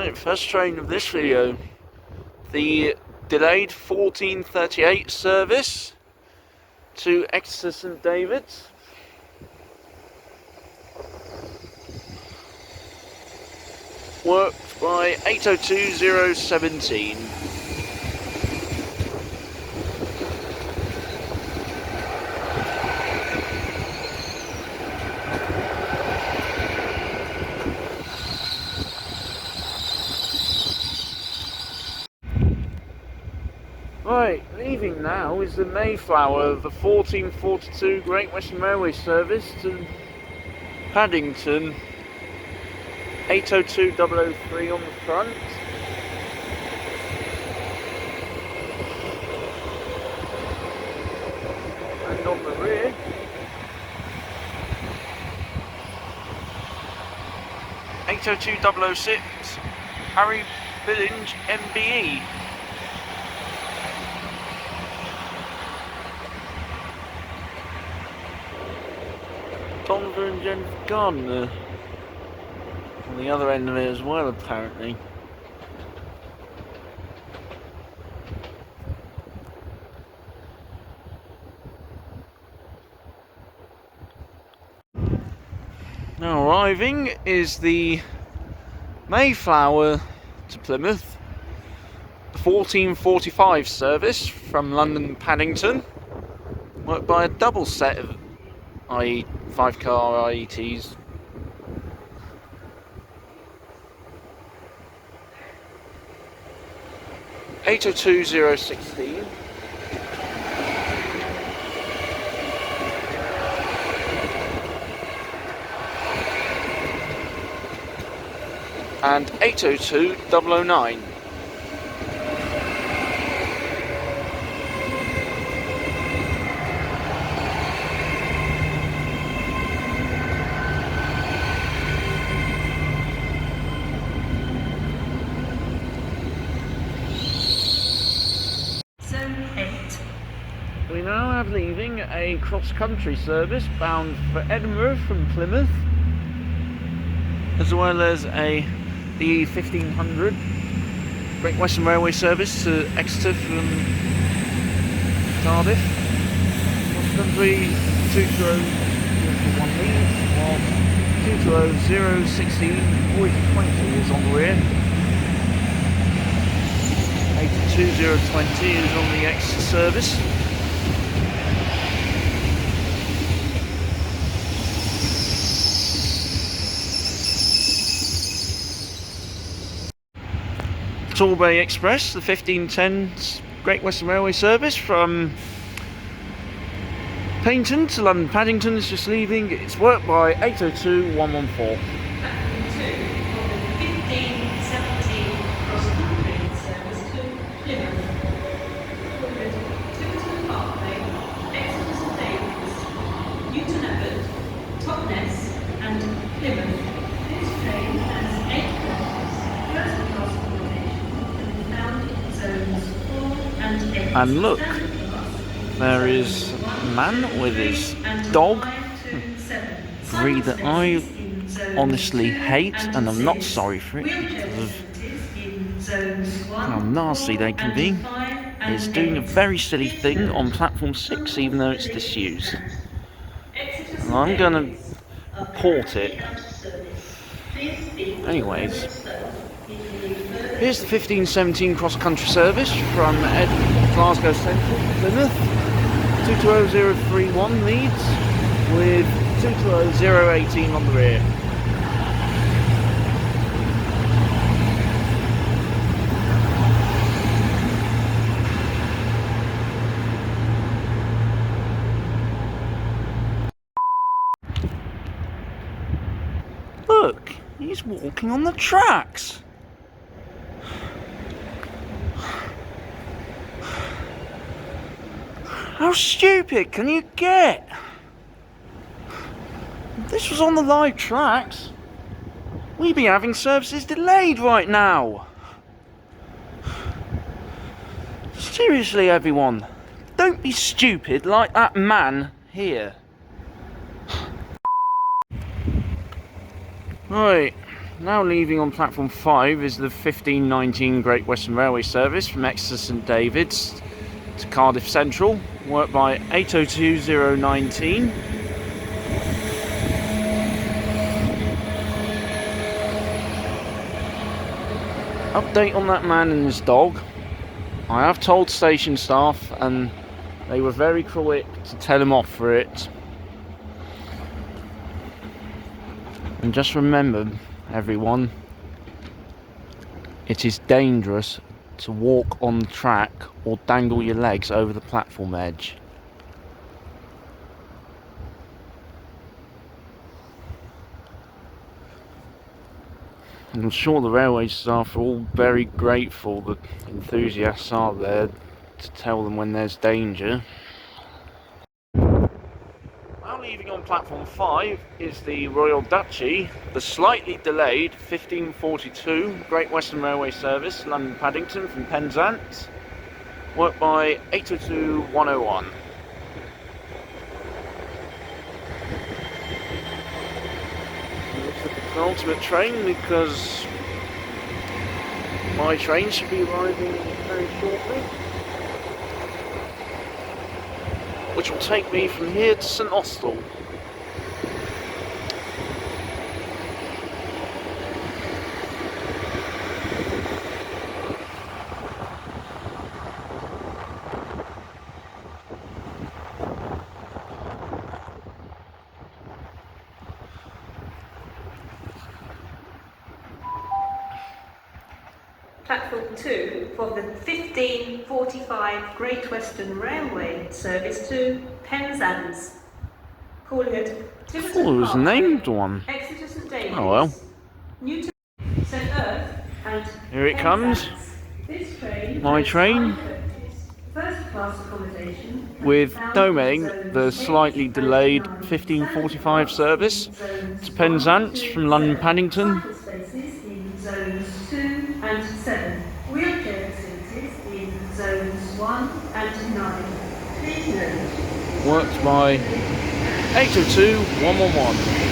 Right, first train of this video. The delayed 14:38 service to Exeter St David's. Worked by 802017. Right, leaving now is the Mayflower, the 1442 Great Western Railway service to Paddington. 802003 on the front. And on the rear, (802.006) Harry Billinge MBE. Donovan and Jennifer Gardner on the other end of it as well, apparently. Now arriving is the Mayflower to Plymouth, the 1445 service from London Paddington, worked by a double set of 5-car IETs. (802.016) and 802.009. We now have leaving a cross-country service bound for Edinburgh from Plymouth, as well as the 1500 Great Western Railway service to Exeter from Cardiff. Cross-country 22001 leads, while 220016 Voyager 20 is on the rear. 82020 is on the Exeter service. Torbay Express, the 1510 Great Western Railway service from Paignton to London Paddington is just leaving. It's worked by 802114. And look, there is a man with his dog, breed that I honestly hate, and I'm not sorry for it because of how nasty they can be. Is doing a very silly thing on platform 6, even though it's disused. And I'm gonna report it. Anyways. Here's the 1517 cross-country service from Glasgow Central to Plymouth. 220031 leads with 220018 on the rear. Look, he's walking on the tracks. How stupid can you get? If this was on the live tracks, we'd be having services delayed right now. Seriously, everyone, don't be stupid like that man here. Right, Now leaving on platform 5 is the 1519 Great Western Railway service from Exeter St David's to Cardiff Central, worked by 802019. Update on that man and his dog. I have told station staff and they were very quick to tell him off for it. And just remember, everyone, it is dangerous to walk on the track or dangle your legs over the platform edge. I'm sure the railway staff are all very grateful that enthusiasts are there to tell them when there's danger. Now leaving on platform 5 is the Royal Duchy, the slightly delayed 1542 Great Western Railway service, London Paddington from Penzance, worked by 802101. The ultimate train, because my train should be arriving very shortly, which will take me from here to St Austell. Platform 2 for the 1545 Great Western Railway service to Penzance. Calling it Tiverton Oh, it was Park, named one. Exeter St David's, Oh well. Newton, St Earth and Here it comes. This train My has train. 5 coaches. First class accommodation With found Domain, in the zones slightly 8 and delayed 9. 1545 service Zones to Penzance 1 to from London 7. Paddington. Parking spaces in zones 2 and 7. Wheelchair facilities in zones 1 and 9. Please note. Worked by 802111.